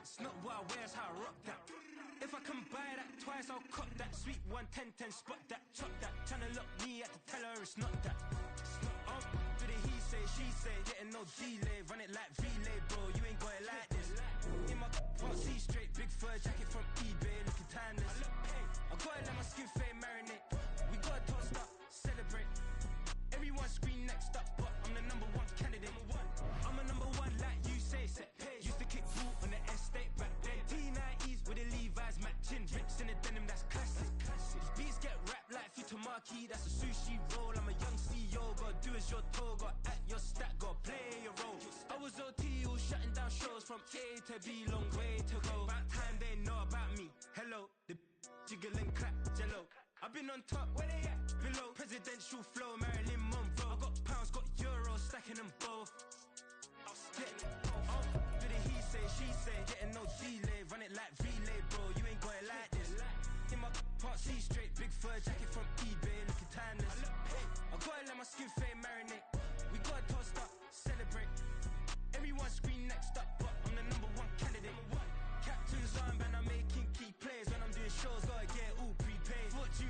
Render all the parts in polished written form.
It's not what I wear, it's how I rock that. If I can buy that twice, I'll cop that. Sweet 110, spot that, chop that. Tryna lock me at the teller, it's not that. For the he say, she say, getting no delay. Run it like relay, bro, you ain't got it like this. In my can't see straight, big fur jacket from eBay, looking timeless. I gotta let my skin fade marinate. We gotta toast up, celebrate. Everyone scream next up, but I'm the number one candidate. I'm a number one like you say, set pace. Used to kick boot on the estate back then. T90s with the Levi's matching. Rips in the denim, that's classic. These beats get wrapped like Futamaki, that's a sushi roll. I'm a young CEO, gotta do as you're told. Gotta act your stat, gotta play your role. I was OT, all shutting down shows from A to B, long way to go. About time they know about me. Hello, the jiggle and clap, jello. I've been on top, where they at? Below, presidential flow, Marilyn Monroe. I got pounds, got euros, stacking them both. I'll split. For the he say, she say, getting no delay. Run it like relay, bro, you ain't got it like this. In my can't see straight, big fur jacket from eBay, looking timeless. I gotta let my skin fade marinate. We gotta toast up, celebrate. Everyone scream next up, but I'm the number one candidate. Captain's arm, and I'm making key plays. When I'm doing shows, gotta get all prepaid. What you?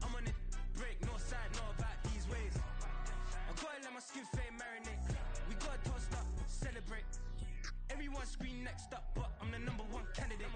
I'm on it, break, no side, know about these ways. I gotta let my skin fade marinate. We gotta toast up, celebrate. Everyone scream next up, but I'm the number one candidate.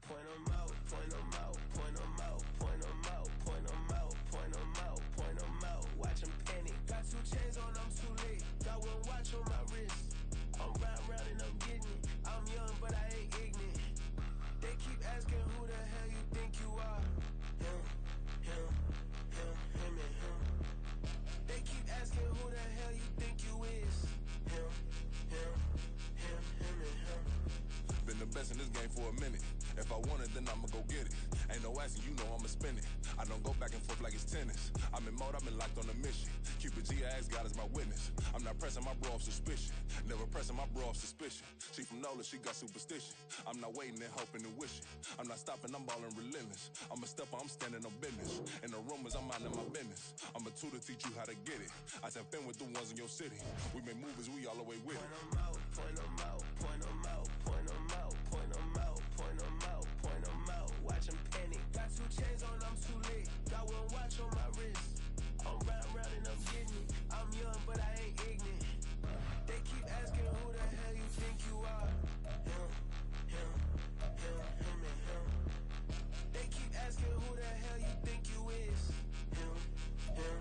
Point 'em out, point 'em out, point 'em out, point 'em out, point 'em out, point 'em out, point 'em out. Watch 'em panic. Got 2 chains on, I'm too late. Got 1 watch on my wrist. I'm round and I'm getting it. I'm young, but I ain't ignorant. They keep asking who the hell you think you are. Him, him, him, him, and him. They keep asking who the hell you think you is. Him, him, him, him, and him. Been the best in this game for a minute. If I want it, then I'ma go get it. Ain't no asking, you know I'ma spend it. I don't go back and forth like it's tennis. I'm in mode, I've been locked on a mission. Cupid G, I ask God as my witness. I'm not pressing my bro off suspicion. Never pressing my bro off suspicion. She from Nola, she got superstition. I'm not waiting and hoping and wishing. I'm not stopping, I'm balling relentless. I'm a stepper, I'm standing on business. In the rumors, I'm minding my business. I'm a tutor, teach you how to get it. I tap in with the ones in your city. We make movies, we all the way with it. Point 'em out, point 'em out, point 'em out, point 'em out, point 'em out, point 'em out, point 'em out. Watch 'em panic. Got 2 chains on, I'm too late. Got 1 watch on my wrist. I'm round and I'm getting it. I'm young, but I ain't ignorant. They keep asking who the hell you think you are. Him, him, him, him, and him. They keep asking who the hell you think you is. Him, him,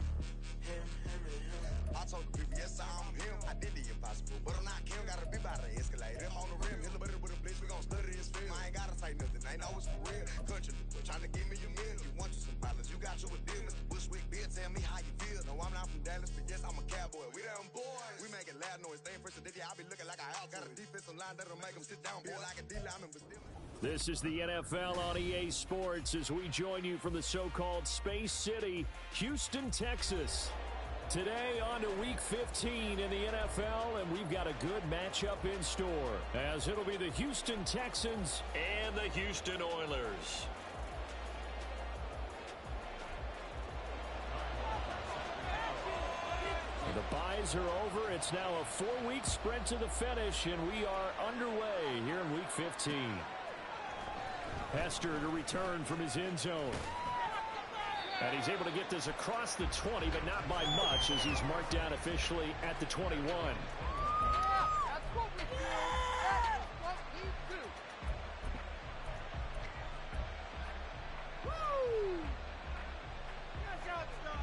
him, him, and him. I told the people, yes, I'm him. I did the impossible, but I'm not Kim. Gotta be by the escalator. Him on the rim, hit a butter with a blitz. We gon' study his film. I ain't gotta say nothing, ain't know it's for real. Country, trying to give me a meal. You want you some violence, you got you a deal. Mr. Bushwick, Bill, tell me how you feel. No, I'm not from Dallas, but yes, I'm a cowboy. We them boys. We making loud noise. Staying fresh to I be looking like a house. Got a defensive line that'll make them sit down. Feel like a D-lineman, but still. This is the NFL on EA Sports as we join you from the so-called Space City, Houston, Texas. Today on to Week 15 in the NFL, and we've got a good matchup in store, as it'll be the Houston Texans and the Houston Oilers. The byes are over. It's now a 4-week sprint to the finish, and we are underway here in Week 15. Hester to return from his end zone. And he's able to get this across the 20, but not by much, as he's marked down officially at the 21. That's what we do. That's what we do. Woo! Good job, son.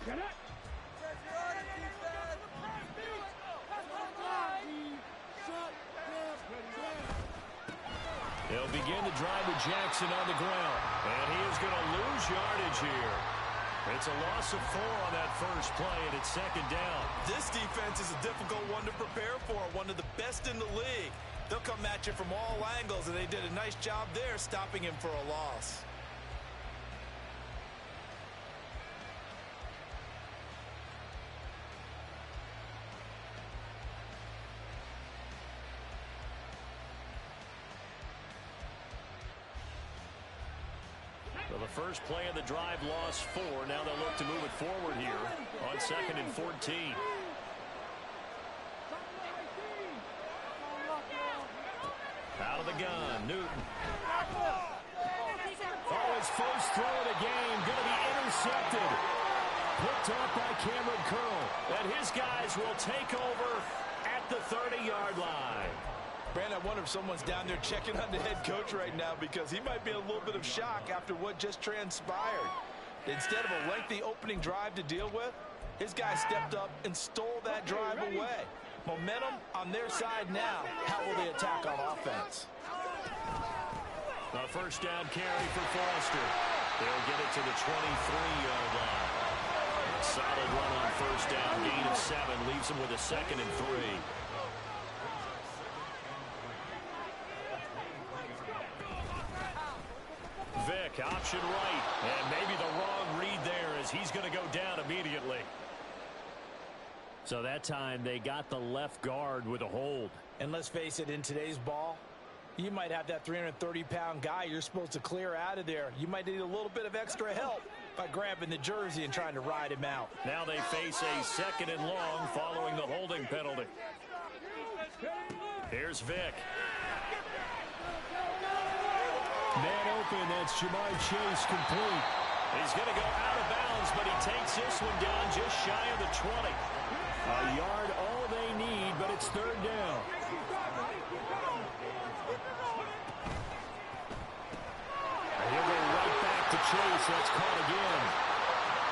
Get it! They'll begin the drive with Jackson on the ground. And he is going to lose yardage here. It's a loss of 4 on that first play, and it's second down. This defense is a difficult one to prepare for, one of the best in the league. They'll come at you from all angles, and they did a nice job there stopping him for a loss. So the first play of the drive lost 4. Now they'll look to move it forward here on 2nd and 14. Out of the gun, Newton. Oh, his first throw of the game going to be intercepted. Picked up by Cameron Curl. And his guys will take over at the 30-yard line. Brandon, I wonder if someone's down there checking on the head coach right now because he might be in a little bit of shock after what just transpired. Instead of a lengthy opening drive to deal with, his guy stepped up and stole that drive away. Momentum on their side now. How will they attack on offense? A first down carry for Foster. They'll get it to the 23-yard line. Solid run on first down, gain of 7, leaves them with a 2nd and 3. Vick, option right, and maybe the wrong read there as he's going to go down immediately. So that time they got the left guard with a hold. And let's face it, in today's ball, you might have that 330-pound guy you're supposed to clear out of there. You might need a little bit of extra help by grabbing the jersey and trying to ride him out. Now they face a 2nd and long following the holding penalty. Here's Vick. Man open, that's Jamar Chase complete. He's going to go out of bounds, but he takes this one down just shy of the 20. A yard, all they need, but it's 3rd down. And he'll go right back to Chase. That's caught again.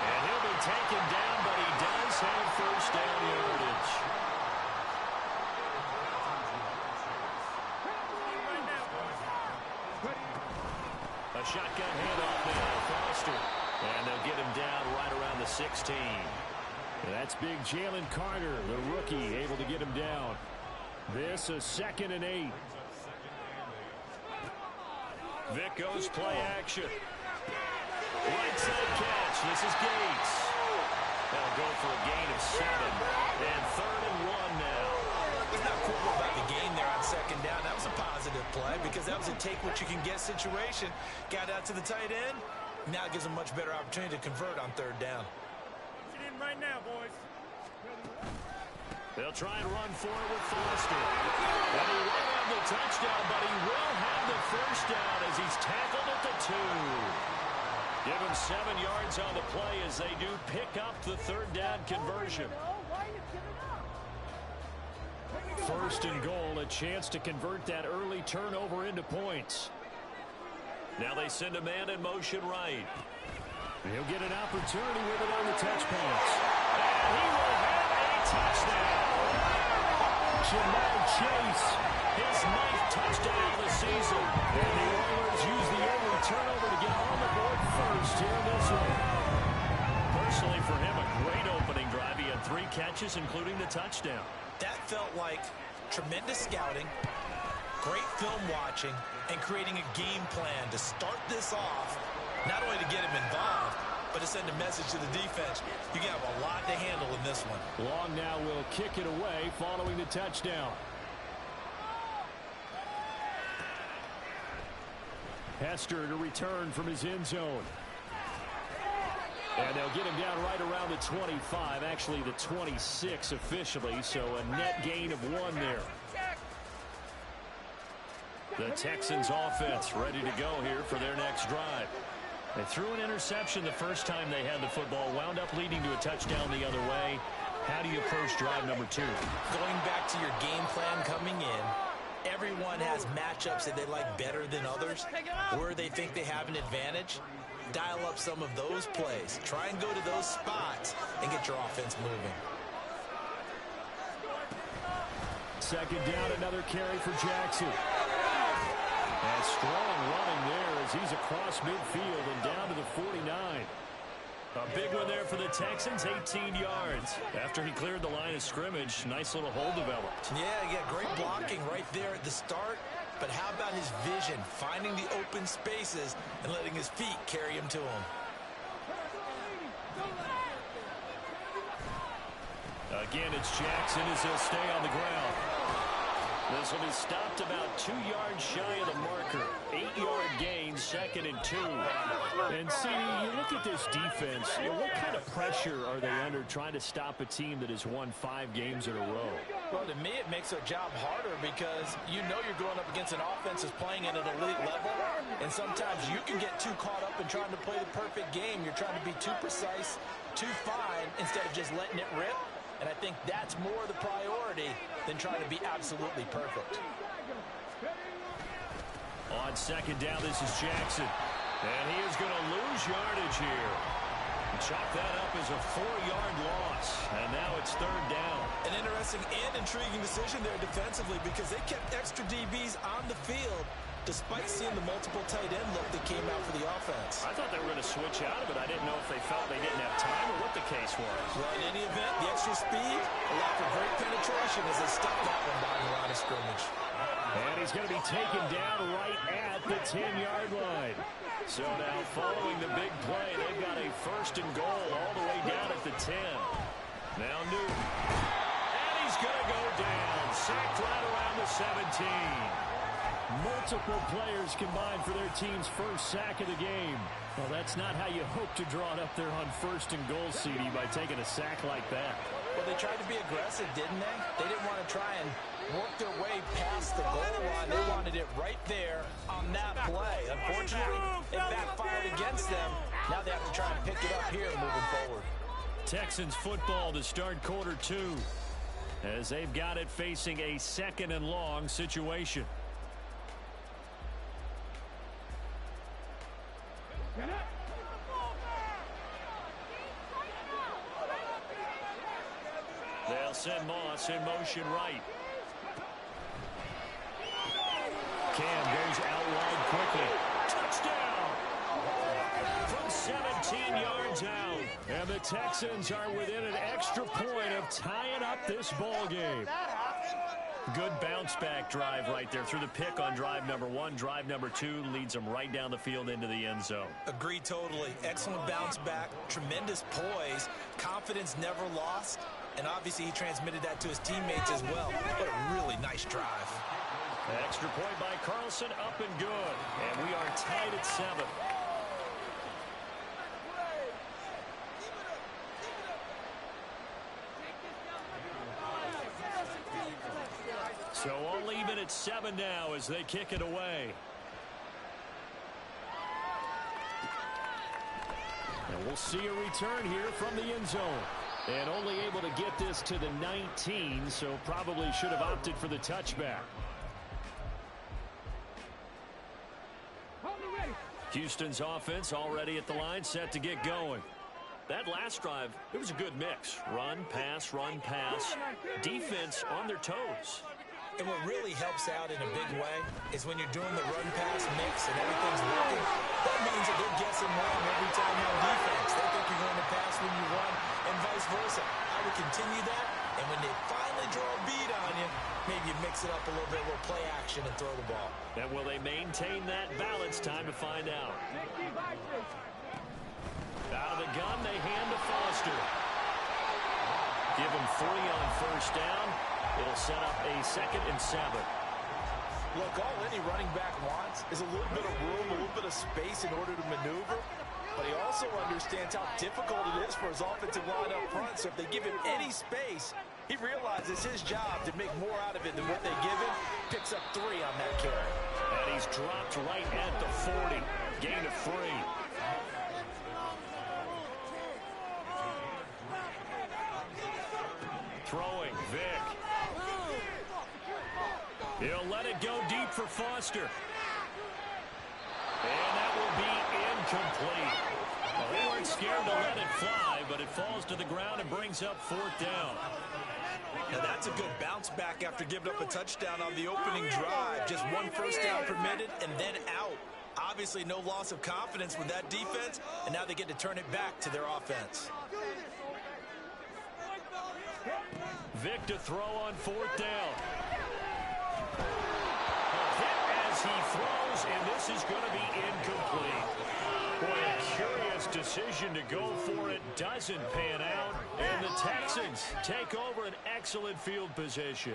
And he'll be taken down, but he does have first down yardage. A shotgun handoff now, Foster. And they'll get him down right around the 16. And that's big Jalen Carter, the rookie, able to get him down. This a 2nd and 8. Vick goes play action. Right side catch. This is Gates. They'll go for a gain of 7. And 3rd and 1 now. It's not cool about the gain there on 2nd down. That was a positive play because that was a take-what-you-can-get situation. Got out to the tight end. Now it gives them a much better opportunity to convert on 3rd down. Right now, boys. They'll try and run for it with Foster. And he won't have the touchdown, but he will have the first down as he's tackled at the 2. Give him 7 yards on the play as they do pick up the 3rd down conversion. 1st and goal, a chance to convert that early turnover into points. Now they send a man in motion right. He'll get an opportunity with it on the touch pass. And he will have a touchdown. Jamar Chase, his 9th touchdown of the season. And the Oilers use the early turnover to get on the board first here in this one. Personally, for him, a great opening drive. He had 3 catches, including the touchdown. That felt like tremendous scouting, great film watching, and creating a game plan to start this off. Not only to get him involved, but to send a message to the defense. You have a lot to handle in this one. Long now will kick it away following the touchdown. Hester to return from his end zone. And they'll get him down right around the 25, actually the 26 officially, so a net gain of 1 there. The Texans offense ready to go here for their next drive. They threw an interception the first time they had the football, wound up leading to a touchdown the other way. How do you approach drive number 2? Going back to your game plan coming in, everyone has matchups that they like better than others, where they think they have an advantage. Dial up some of those plays. Try and go to those spots and get your offense moving. 2nd down, another carry for Jackson. And strong running there as he's across midfield and down to the 49. A big one there for the Texans, 18 yards. After he cleared the line of scrimmage, nice little hole developed. Yeah, great blocking right there at the start. But how about his vision, finding the open spaces and letting his feet carry him to him? Again, it's Jackson as he'll stay on the ground. This will be stopped about 2 yards shy of the marker. 8-yard gain, 2nd and 2. And see, you look at this defense, what kind of pressure are they under trying to stop a team that has won 5 games in a row? Well, to me, it makes their job harder because you know you're going up against an offense that's playing at an elite level, and sometimes you can get too caught up in trying to play the perfect game. You're trying to be too precise, too fine, instead of just letting it rip. And I think that's more the priority than trying to be absolutely perfect. On 2nd down, this is Jackson. And he is going to lose yardage here. Chalk that up as a 4-yard loss. And now it's 3rd down. An interesting and intriguing decision there defensively because they kept extra DBs on the field despite seeing the multiple tight end look that came out for the offense. I thought they were going to switch out of it. I didn't know if they felt they didn't have time or what the case was. Well, in any event, the extra speed allowed for great penetration as they stuffed that one behind the line of scrimmage. And he's going to be taken down right at the 10-yard line. So now following the big play, they've got a 1st and goal all the way down at the 10. Now Newton. And he's going to go down. Sacked right around the 17. Multiple players combined for their team's first sack of the game. Well, that's not how you hope to draw it up there on 1st and goal, CD, by taking a sack like that. Well, they tried to be aggressive, didn't they? They didn't want to try and work their way past the goal line. They wanted it right there on that play. Unfortunately, it backfired against them. Now they have to try and pick it up here moving forward. Texans football to start quarter 2 as they've got it facing a 2nd and long situation. They'll send Moss in motion right. Cam goes out wide quickly. Touchdown! From 17 yards out. And the Texans are within an extra point of tying up this ball game. Good bounce-back drive right there through the pick on drive number 1. Drive number 2 leads them right down the field into the end zone. Agreed totally. Excellent bounce-back, tremendous poise, confidence never lost, and obviously he transmitted that to his teammates as well. What a really nice drive. Extra point by Carlson, up and good. And we are tied at 7. So all even at 7 now as they kick it away. And we'll see a return here from the end zone. And only able to get this to the 19, so probably should have opted for the touchback. Houston's offense already at the line, set to get going. That last drive, it was a good mix. Run, pass, defense on their toes. And what really helps out in a big way is when you're doing the run-pass mix and everything's working, that means that they're guessing wrong every time you're on defense. They think you're going to pass when you run and vice versa. I would continue that, and when they finally draw a beat on you, maybe you mix it up a little bit, a little play action and throw the ball. And will they maintain that balance? Time to find out. Out of the gun, they hand to Foster. Give him 3 on 1st down. It'll set up a 2nd and 7. Look, all any running back wants is a little bit of room, a little bit of space in order to maneuver. But he also understands how difficult it is for his offensive line up front. So if they give him any space, he realizes his job to make more out of it than what they give him. Picks up 3 on that carry. And he's dropped right at the 40. Gain of 3. Throwing, Vick. He'll let it go deep for Foster. And that will be incomplete. Well, they weren't scared to let it fly, but it falls to the ground and brings up 4th down. Now that's a good bounce back after giving up a touchdown on the opening drive. Just 1 first down permitted and then out. Obviously, no loss of confidence with that defense, and now they get to turn it back to their offense. Vic to throw on 4th down. A hit as he throws, and this is going to be incomplete. Boy, a curious decision to go for it doesn't pan out, and the Texans take over an excellent field position.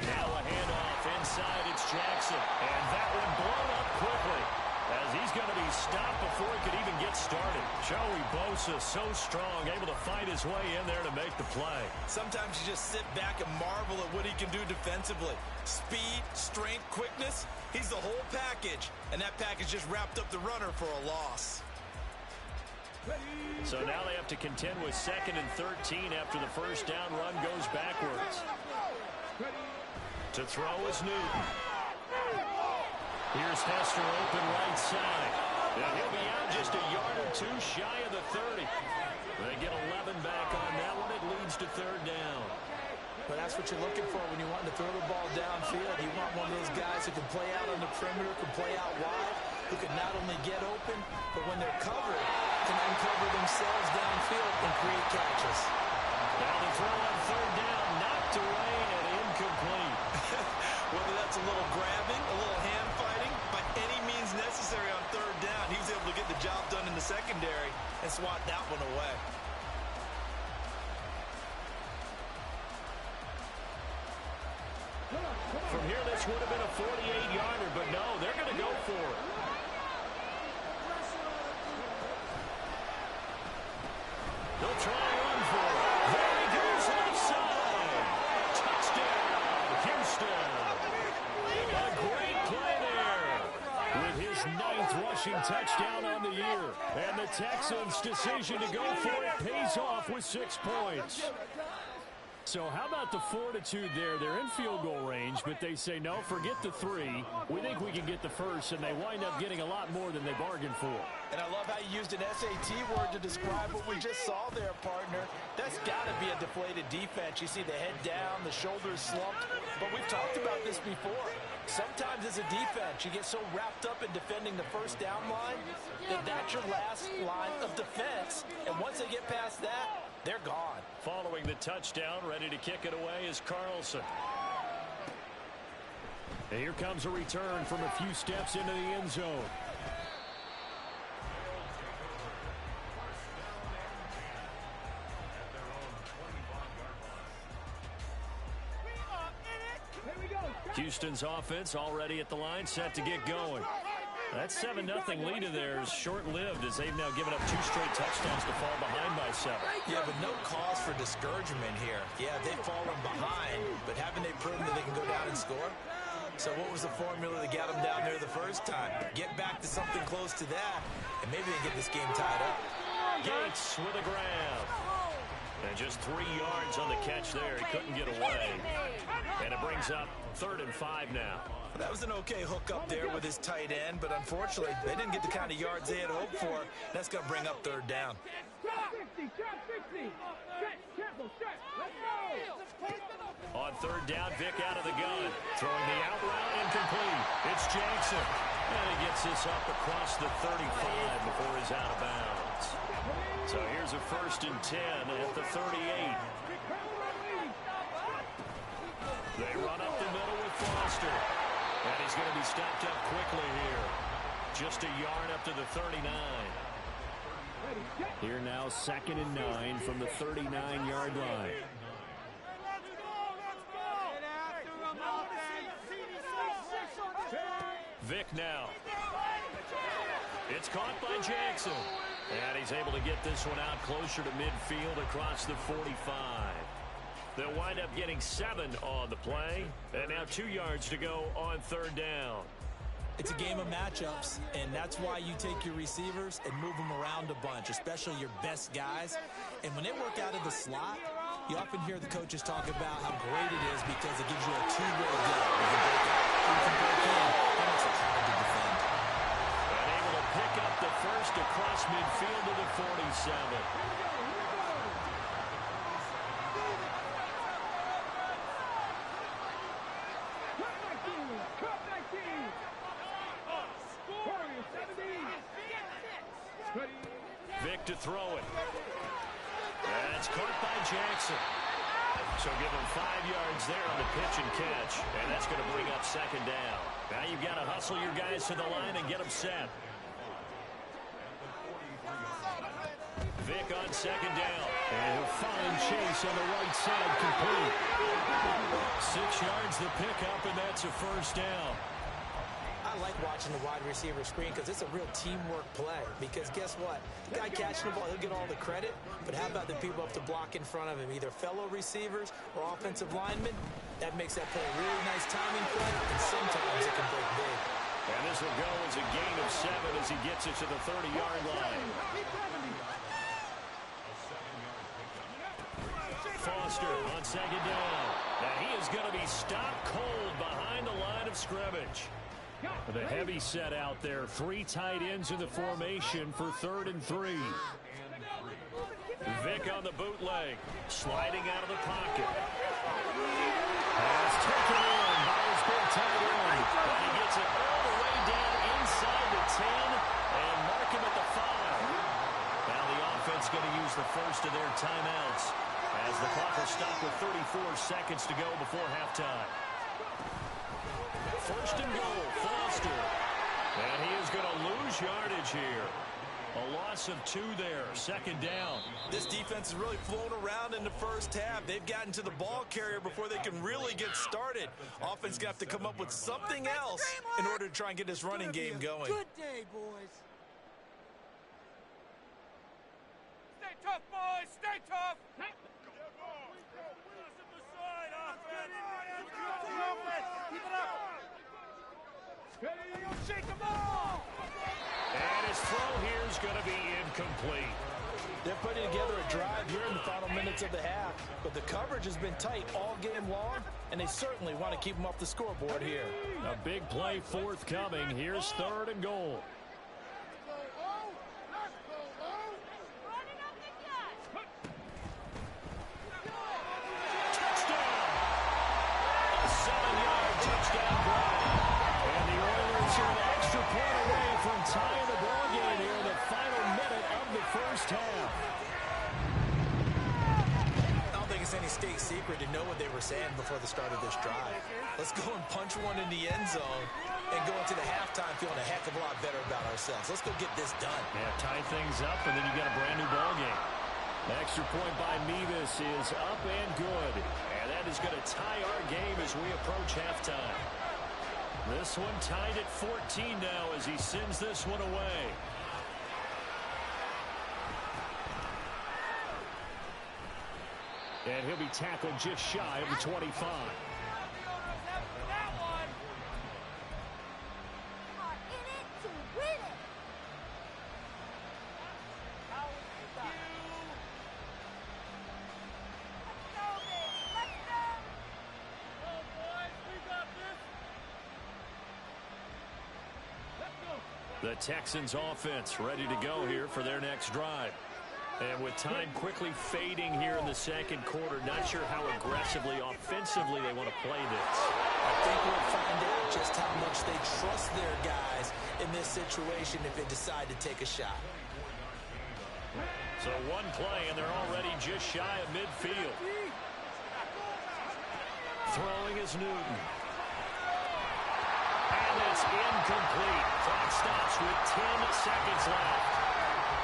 Now a handoff inside, it's Jackson, and that one blown up quickly as he's going to be stopped before he could even get started. Joey Bosa, so strong, able to fight his way in there to make the play. Sometimes you just sit back and marvel at what he can do defensively. Speed, strength, quickness, he's the whole package, and that package just wrapped up the runner for a loss. So now they have to contend with 2nd and 13 after the first down run goes backwards. To throw is Newton. Here's Hester open right side. And he'll be out just a yard or two shy of the 30. They get 11 back on that one. It leads to 3rd down. But that's what you're looking for when you want to throw the ball downfield. You want one of those guys who can play out on the perimeter, can play out wide, who can not only get open, but when they're covered, can uncover themselves downfield and create catches. Now the throw on 3rd down, knocked away and incomplete. Whether that's a little grabbing, a little hand fighting, by any means necessary on 3rd down, he was able to get the job done in the secondary and swat that one away. From here, this would have been a 48-yarder, but no, they're going to go for it. They'll try and run for it. There he goes left side. Touchdown, Houston. A great play there with his 9th rushing touchdown on the year. And the Texans' decision to go for it pays off with 6 points. So how about the fortitude there? They're in field goal range, but they say, no, forget the 3. We think we can get the first, and they wind up getting a lot more than they bargained for. And I love how you used an SAT word to describe what we just saw there, partner. That's got to be a deflated defense. You see the head down, the shoulders slumped. But we've talked about this before. Sometimes as a defense, you get so wrapped up in defending the first down line that that's your last line of defense. And once they get past that, they're gone. Following the touchdown, ready to kick it away is Carlson. And here comes a return from a few steps into the end zone. Houston's offense already at the line, set to get going. That 7-0 lead of theirs short-lived as they've now given up 2 straight touchdowns to fall behind by 7. Yeah, but no cause for discouragement here. Yeah, they've fallen behind, but haven't they proven that they can go down and score? So what was the formula that got them down there the first time? Get back to something close to that, and maybe they get this game tied up. Gates with a grab. And just 3 yards on the catch there. He couldn't get away. And it brings up 3rd and 5 now. That was an okay hook up there with his tight end, but unfortunately, they didn't get the kind of yards they had hoped for. That's going to bring up 3rd down. On 3rd down, Vic out of the gun. Throwing the out route, incomplete. It's Jackson. And he gets this up across the 35 before he's out of bounds. So here's a 1st and 10 at the 38. They run up the middle with Foster. And he's going to be stopped up quickly here. Just a yard up to the 39. Here now, 2nd and 9 from the 39-yard line. Vic now. It's caught by Jackson. And he's able to get this one out closer to midfield across the 45. They'll wind up getting 7 on the play. And now 2 yards to go on 3rd down. It's a game of matchups, and that's why you take your receivers and move them around a bunch, especially your best guys. And when they work out of the slot, you often hear the coaches talk about how great it is because it gives you a two-way go. You can break out, you can break in, and it's hard to defend. And able to pick up the first across midfield to the 47. Vic to throw it. That's caught by Jackson. So give him 5 yards there on the pitch and catch. And that's going to bring up second down. Now you've got to hustle your guys to the line and get them set. Vic on second down. And a fine chase on the right side, complete. 6 yards the pickup, and that's a first down. I like watching the wide receiver screen because it's a real teamwork play. Because guess what? The guy catching the ball, he'll get all the credit. But how about the people up to block in front of him, either fellow receivers or offensive linemen? That makes that play a really nice timing play, and sometimes it can break big. And this will go as a gain of 7 as he gets it to the 30-yard line. Foster on second down. Now he is going to be stopped cold behind the line of scrimmage. The heavy set out there. 3 tight ends in the formation for 3rd and 3. Vic on the bootleg. Sliding out of the pocket. Pass taken in by his big tight end. And he gets it all the way down inside the 10 and mark him at the 5. Now the offense going to use the first of their timeouts as the clock will stop with 34 seconds to go before halftime. First and goal, Foster. And he is going to lose yardage here. A loss of 2 there, second down. This defense is really flown around in the first half. They've gotten to the ball carrier before they can really get started. Offense going to have to come up with something else in order to try and get this running game going. Good day, boys. Stay tough, boys. Stay tough. Keep it up. Shake the ball! And his throw here is going to be incomplete. They're putting together a drive here in the final minutes of the half, but the coverage has been tight all game long, and they certainly want to keep them off the scoreboard here. A big play forthcoming. Here's 3rd and goal. Touchdown! A 7-yard touchdown drive. And the Oilers are an extra point away from tying the ball game here in the final minute of the first half. I don't think it's any state secret to know what they were saying before the start of this drive. Let's go and punch one in the end zone and go into the halftime feeling a heck of a lot better about ourselves. Let's go get this done. Yeah, tie things up, and then you got a brand new ball game. The extra point by Mevis is up and good. And that is going to tie our game as we approach halftime. This one tied at 14 now as he sends this one away. And he'll be tackled just shy of the 25. The Texans offense ready to go here for their next drive. And with time quickly fading here in the second quarter, not sure how aggressively, offensively they want to play this. I think we'll find out just how much they trust their guys in this situation if they decide to take a shot. So one play, and they're already just shy of midfield. Throwing is Newton. And it's incomplete. Clock stops with 10 seconds left.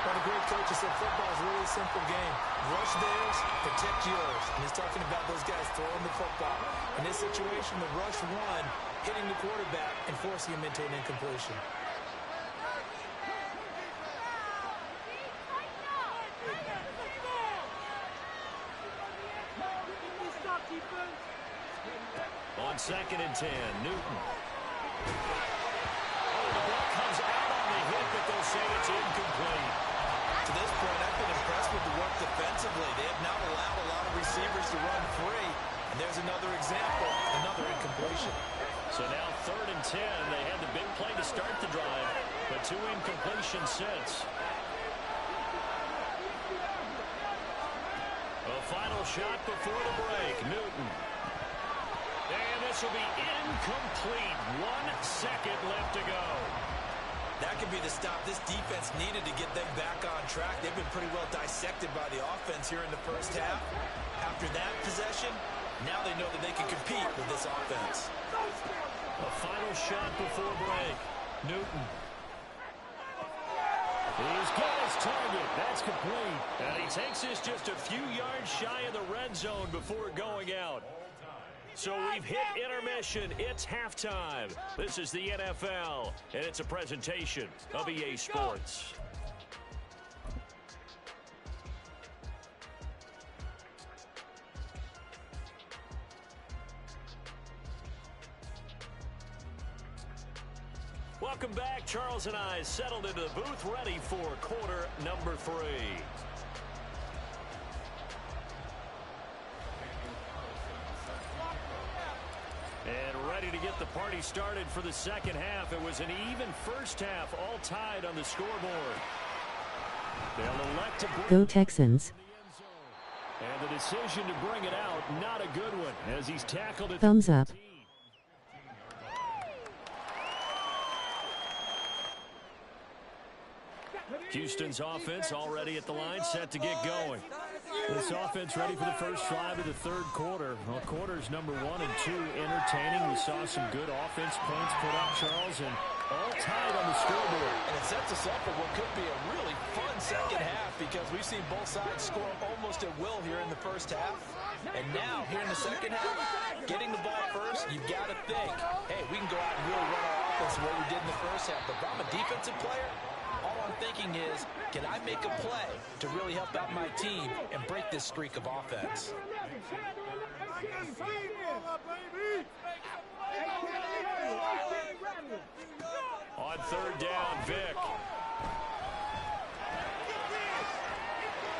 One of the great coaches said football is really a simple game. Rush theirs, protect yours. And he's talking about those guys throwing the football. In this situation, the rush one, hitting the quarterback and forcing him into an incompletion. On 2nd and 10, Newton. The ball comes out on the hit, but they'll say it's incomplete. To this point, I've been impressed with the work defensively. They have not allowed a lot of receivers to run free. And there's another example, another incompletion. So now 3rd and 10. They had the big play to start the drive, but 2 incompletions since. A final shot before the break. Newton. And this will be incomplete. 1 second left to go. That could be the stop this defense needed to get them back on track. They've been pretty well dissected by the offense here in the first half. After that possession, now they know that they can compete with this offense. A final shot before break. Newton. He's got his target. That's complete. And he takes this just a few yards shy of the red zone before going out. So we've hit intermission. It's halftime. This is the NFL, and it's a presentation of EA Sports. Welcome back. Charles and I settled into the booth, ready for quarter number 3. And ready to get the party started for the second half. It was an even first half, all tied on the scoreboard. They'll elect to Go Texans. And the decision to bring it out, not a good one, as he's tackled it. Thumbs up. Houston's offense already at the line, set to get going. This offense ready for the first drive of the third quarter. Well, quarters number 1 and 2 entertaining. We saw some good offense points put up, Charles, and all tied on the scoreboard. And it sets us up for what could be a really fun second half because we've seen both sides score almost at will here in the first half. And now, here in the second half, getting the ball first, you've got to think, hey, we can go out and really run our offense the way we did in the first half. But if I'm a defensive player, all I'm thinking is, can I make a play to really help out my team and break this streak of offense? On third down, Vick.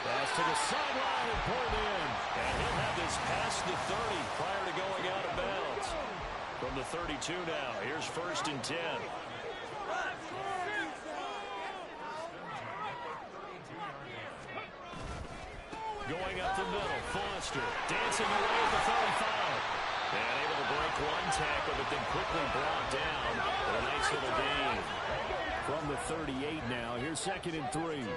Pass to the sideline and pulled in. And he'll have this past the 30 prior to going out of bounds. From the 32 now, here's 1st and 10. Going up the middle, Foster dancing away at the 35. And able to break one tackle, but then quickly brought down for a nice little gain. From the 38 now, here's 2nd and 3.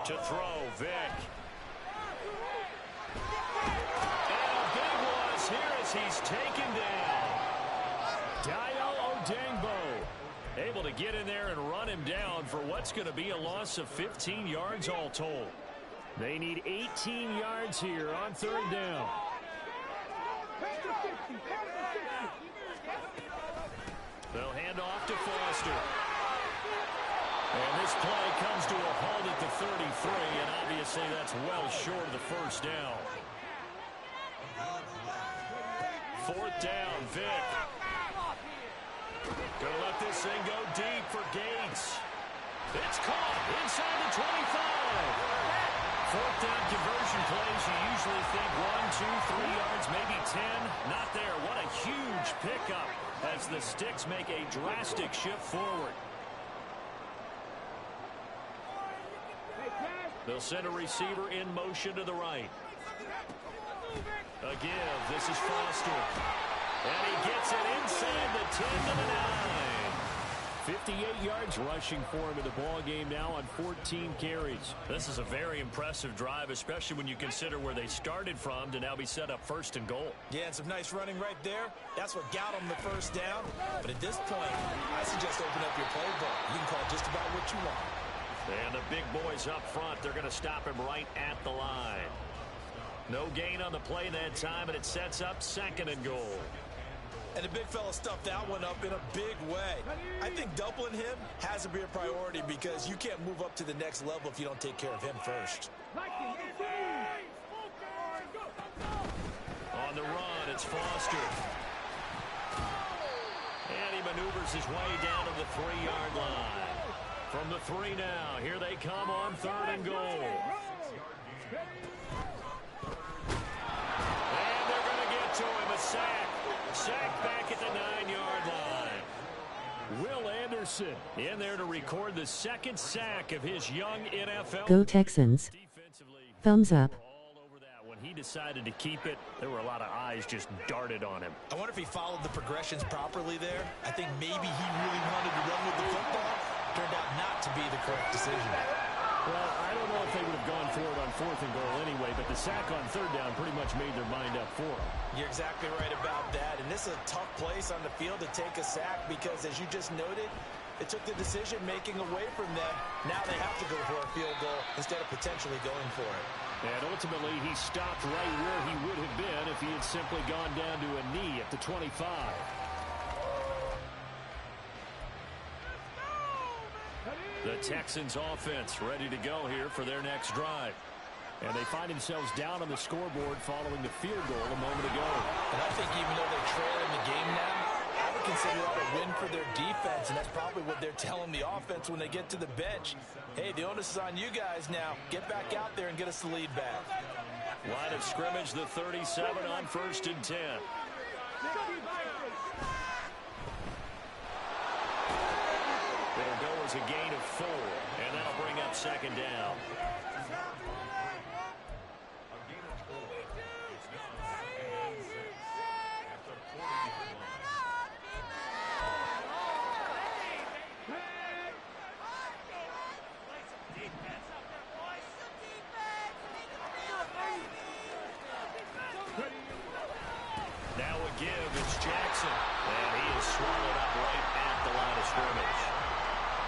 To throw, Vick. And a big loss here as he's taken down. Dayo Odengbo able to get in there and run him down for what's going to be a loss of 15 yards all told. They need 18 yards here on third down. They'll hand off to Foster. And this play comes to a halt at the 33, and obviously that's well short of the first down. 4th down, Vick. Gonna let this thing go deep for Gates. It's caught inside the 25. 4th down conversion plays, you usually think 1, 2, 3 yards, maybe 10. Not there. What a huge pickup as the Sticks make a drastic shift forward. They'll send a receiver in motion to the right. A give. This is Foster. And he gets it inside the 10 to the 9. 58 yards rushing for him in the ball game now on 14 carries. This is a very impressive drive, especially when you consider where they started from to now be set up 1st and goal. Yeah, and some nice running right there. That's what got them the first down. But at this point, I suggest open up your playbook. You can call just about what you want. And the big boys up front, they're going to stop him right at the line. No gain on the play that time, and it sets up 2nd and goal. And the big fella stuffed that one up in a big way. I think doubling him has to be a priority because you can't move up to the next level if you don't take care of him first. On the run, it's Foster. And he maneuvers his way down to the 3-yard line. From the 3 now, here they come on 3rd and goal. And they're going to get to him, a sack. Sack back at the 9-yard line. Will Anderson in there to record the 2nd sack of his young NFL. Go Texans. Thumbs up. All over that one. He decided to keep it. There were a lot of eyes just darted on him. I wonder if he followed the progressions properly there. I think maybe he really wanted to run with the football. Turned out not to be the correct decision. Well, I don't know if they would have gone for it on 4th and goal anyway, but the sack on 3rd down pretty much made their mind up for them. You're exactly right about that. And this is a tough place on the field to take a sack because, as you just noted, it took the decision-making away from them. Now they have to go for a field goal instead of potentially going for it. And ultimately, he stopped right where he would have been if he had simply gone down to a knee at the 25. The Texans offense ready to go here for their next drive. And they find themselves down on the scoreboard following the field goal a moment ago. And I think even though they're trailing the game now, I would consider that a win for their defense, and that's probably what they're telling the offense when they get to the bench. Hey, the onus is on you guys now. Get back out there and get us the lead back. Line of scrimmage, the 37 on 1st and 10. It'll go as a gain of 4, and that'll bring up 2nd down. Now a give, it's Jackson, and he is swallowed up right at the line of scrimmage.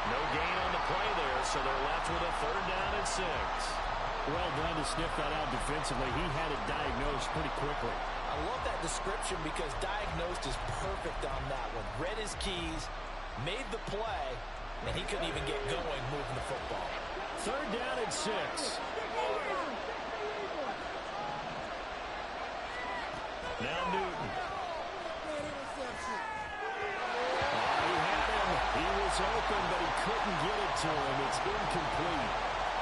No gain on the play there, so they're left with a 3rd down and 6. Well done to sniff that out defensively. He had it diagnosed pretty quickly. I love that description because diagnosed is perfect on that one. Read his keys, made the play, and he couldn't even get going moving the football. 3rd down and 6. Now Newton. He had him. He was open, but he couldn't get it to him. It's incomplete.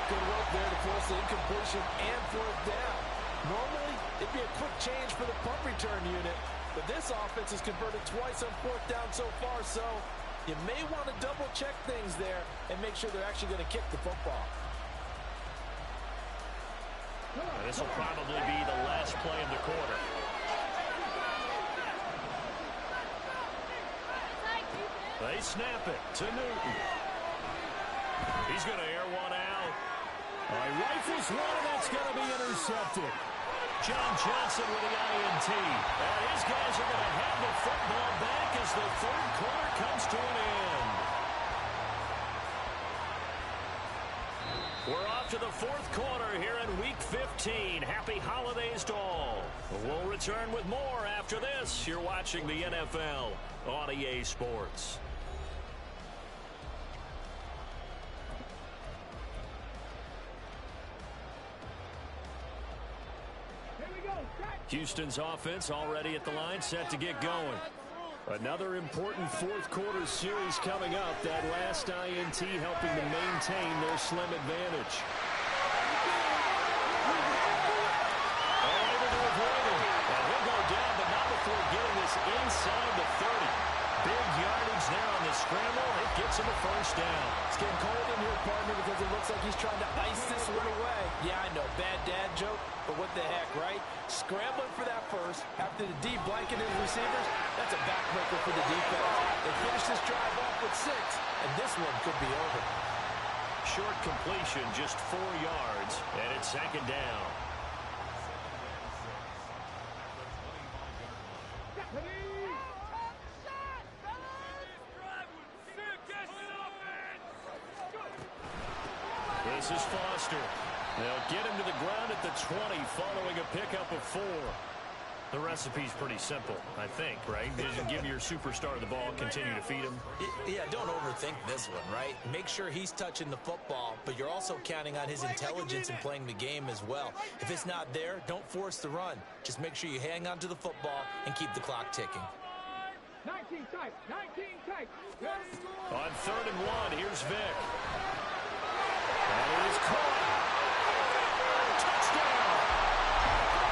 Good work there to force the incompletion and 4th down. Normally, it'd be a quick change for the punt return unit, but this offense has converted twice on 4th down so far, so you may want to double-check things there and make sure they're actually going to kick the football. And this will probably be the last play of the quarter. They snap it to Newton. He's going to air one out. He rifles one, and that's going to be intercepted. John Johnson with the INT. And his guys are going to have the football back as the 3rd quarter comes to an end. We're off to the 4th quarter here in Week 15. Happy holidays to all. We'll return with more after this. You're watching the NFL on EA Sports. Houston's offense already at the line, set to get going. Another important 4th quarter series coming up. That last INT helping to maintain their slim advantage. Able to avoid him. And he'll go down, but not before getting this inside the 30. Big yardage there on the scramble. It gets him a 1st down. It's getting cold in here, partner, because it looks like he's trying to ice this one away. Yeah, I know, bad dad joke, but what the heck, right? Scrambling for that first, after the D blanket his receivers, that's a backbreaker for the defense. They finish this drive off with 6, and this one could be over. Short completion, just 4 yards, and it's 2nd down. This is Foster. They'll get him to the ground at the 20 following a pickup of 4. The recipe's pretty simple, I think, right? Just give your superstar the ball, continue to feed him. Yeah, don't overthink this one, right? Make sure he's touching the football, but you're also counting on his intelligence in playing the game as well. If it's not there, don't force the run. Just make sure you hang on to the football and keep the clock ticking. 19 tight, 19 tight. On 3rd and 1, here's Vic. That is caught. Touchdown.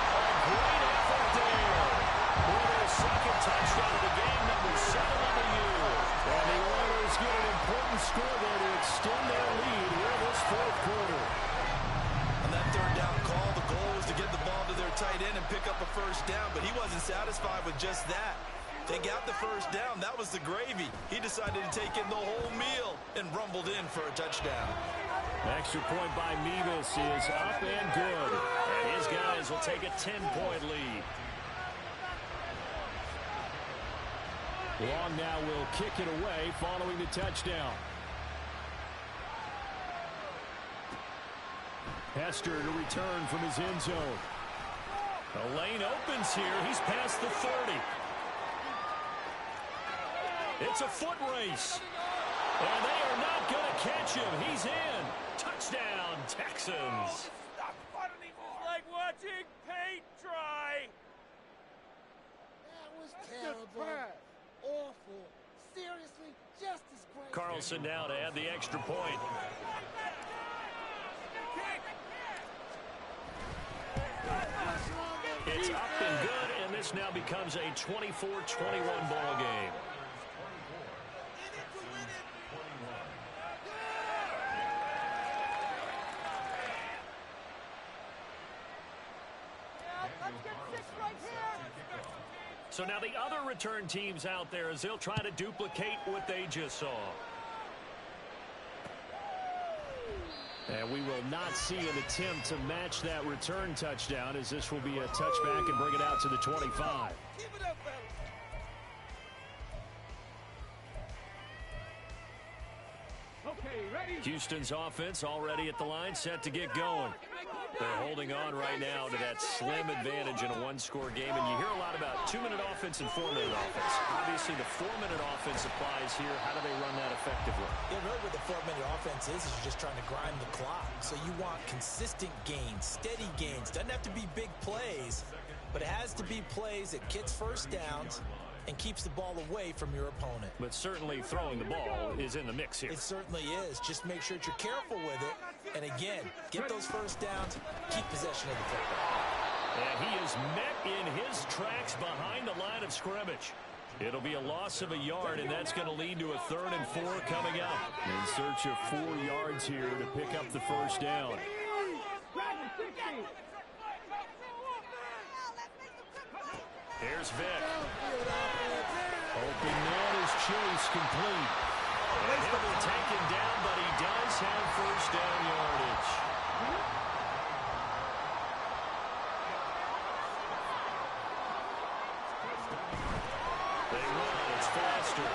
A great effort there. For their 2nd touchdown of the game, number 7 on the year. And the Oilers get an important score there to extend their lead here in this 4th quarter. On that 3rd down call, the goal was to get the ball to their tight end and pick up a first down, but he wasn't satisfied with just that. They got the first down. That was the gravy. He decided to take in the whole meal and rumbled in for a touchdown. Extra point by Mevis is up and good. And his guys will take a 10-point lead. Long now will kick it away following the touchdown. Hester to return from his end zone. The lane opens here. He's past the 30. It's a foot race. And they are not going to catch him. He's in. Touchdown, Texans. Not fun anymore. It's like watching paint dry. That was terrible. Awful. Seriously, just as great. Carlson now to add the extra point. It's up and good, and this now becomes a 24-21 ball game. So now the other return teams out there as they'll try to duplicate what they just saw. And we will not see an attempt to match that return touchdown, as this will be a touchback and bring it out to the 25. Keep it up, fellas. Houston's offense already at the line, set to get going. They're holding on right now to that slim advantage in a one-score game, and you hear a lot about 2-minute offense and 4-minute offense. Obviously, the 4-minute offense applies here. How do they run that effectively? Yeah, really what the 4-minute offense is you're just trying to grind the clock. So you want consistent gains, steady gains. Doesn't have to be big plays, but it has to be plays that gets first downs and keeps the ball away from your opponent. But certainly throwing the ball is in the mix here. It certainly is. Just make sure that you're careful with it. And again, get those first downs, keep possession of the football. And he is met in his tracks behind the line of scrimmage. It'll be a loss of a yard, and that's going to lead to a 3rd and 4 coming up. In search of 4 yards here to pick up the first down. Here's Vick. Open man is Chase, complete. And he'll be taken down, but he does have first down yardage. They run. It's Foster.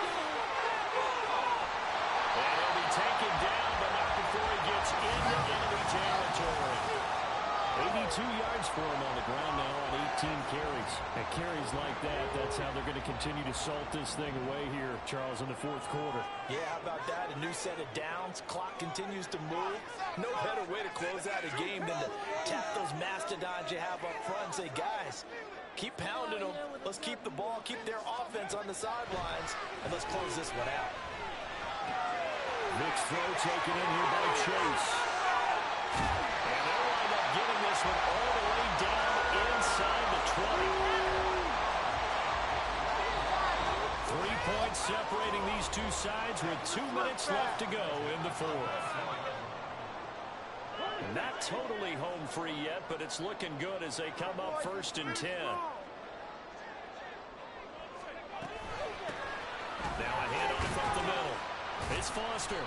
And he'll be taken down, but not before he gets into enemy territory. 82 yards for him on the ground now on 18 carries. And carries like that, that's how they're going to continue to salt this thing away here, Charles, in the 4th quarter. Yeah, how about that? A new set of downs. Clock continues to move. No better way to close out a game than to tap those mastodons you have up front and say, guys, keep pounding them. Let's keep the ball, keep their offense on the sidelines, and let's close this one out. Vick's throw taken in here by Chase. And they'll wind up getting this one all the way down inside the 20. 3 points separating these two sides with 2 minutes left to go in the 4th. Not totally home free yet, but it's looking good as they come up 1st and 10. Now a handoff up the middle. It's Foster.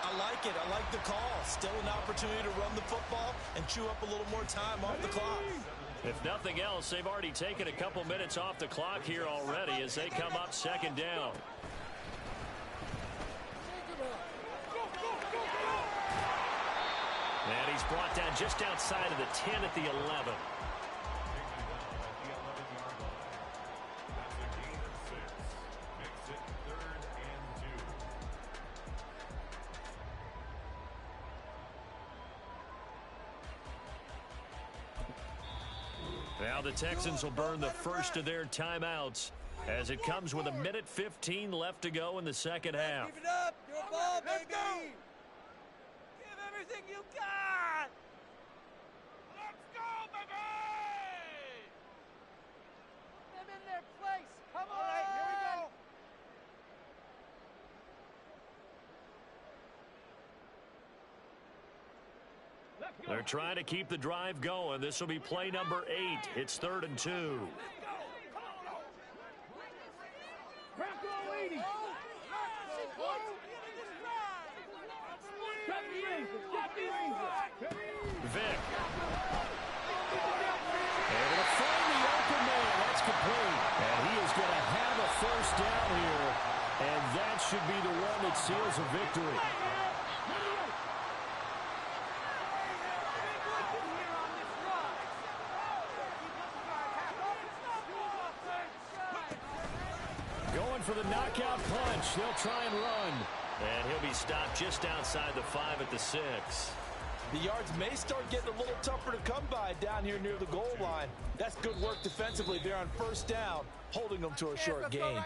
I like it. I like the call. Still an opportunity to run the football and chew up a little more time off the clock. If nothing else, they've already taken a couple minutes off the clock here already as they come up 2nd down. And he's brought down just outside of the 10 at the 11. Now the Texans will burn the first of their timeouts as it comes with 1:15 left to go in the 2nd half. Keep it up. Your ball, baby. Give everything you got. Let's go, baby. Put them in their place. Come on. All right, here we go. They're trying to keep the drive going. This will be play number 8. It's 3rd and 2. Vic. Able to find the open man. That's complete. And he is going to have a first down here. And that should be the one that seals a victory. Going for the knockout punch. They'll try and run. And he'll be stopped just outside the 5 at the 6. The yards may start getting a little tougher to come by down here near the goal line. That's good work defensively there on first down, holding them to a short gain.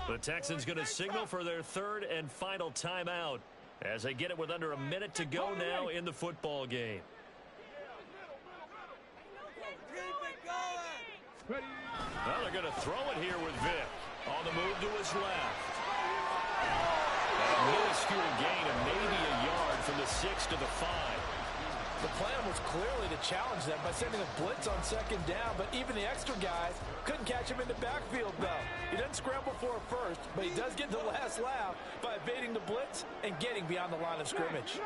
The Texans going to signal for their 3rd and final timeout as they get it with under a minute to go now in the football game. Well, they're going to throw it here with Vic. On the move to his left. A minuscule gain of maybe a yard from the 6 to the 5. The plan was clearly to challenge them by sending a blitz on 2nd down, but even the extra guys couldn't catch him in the backfield, though. He doesn't scramble for a first, but he does get the last laugh by evading the blitz and getting beyond the line of scrimmage.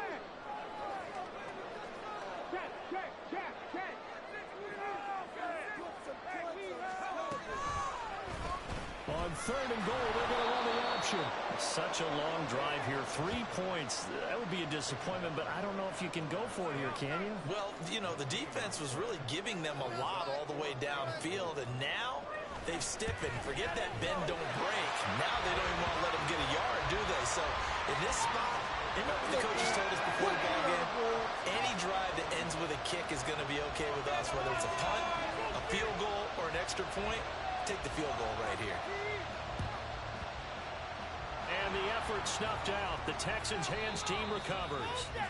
On 3rd and goal, they're going to run the option. Such a long drive here. 3 points. That would be a disappointment, but I don't know if you can go for it here, can you? Well, you know, the defense was really giving them a lot all the way downfield, and now they've stiffened. Forget that bend, don't break. Now they don't even want to let them get a yard, do they? So in this spot, remember what the coaches told us before the ball game? Any drive that ends with a kick is going to be okay with us, whether it's a punt, a field goal, or an extra point. Take the field goal right here. And the effort snuffed out. The Texans' hands team recovers. That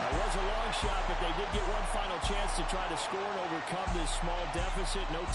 was a long shot, but they did get one final chance to try to score and overcome this small deficit. No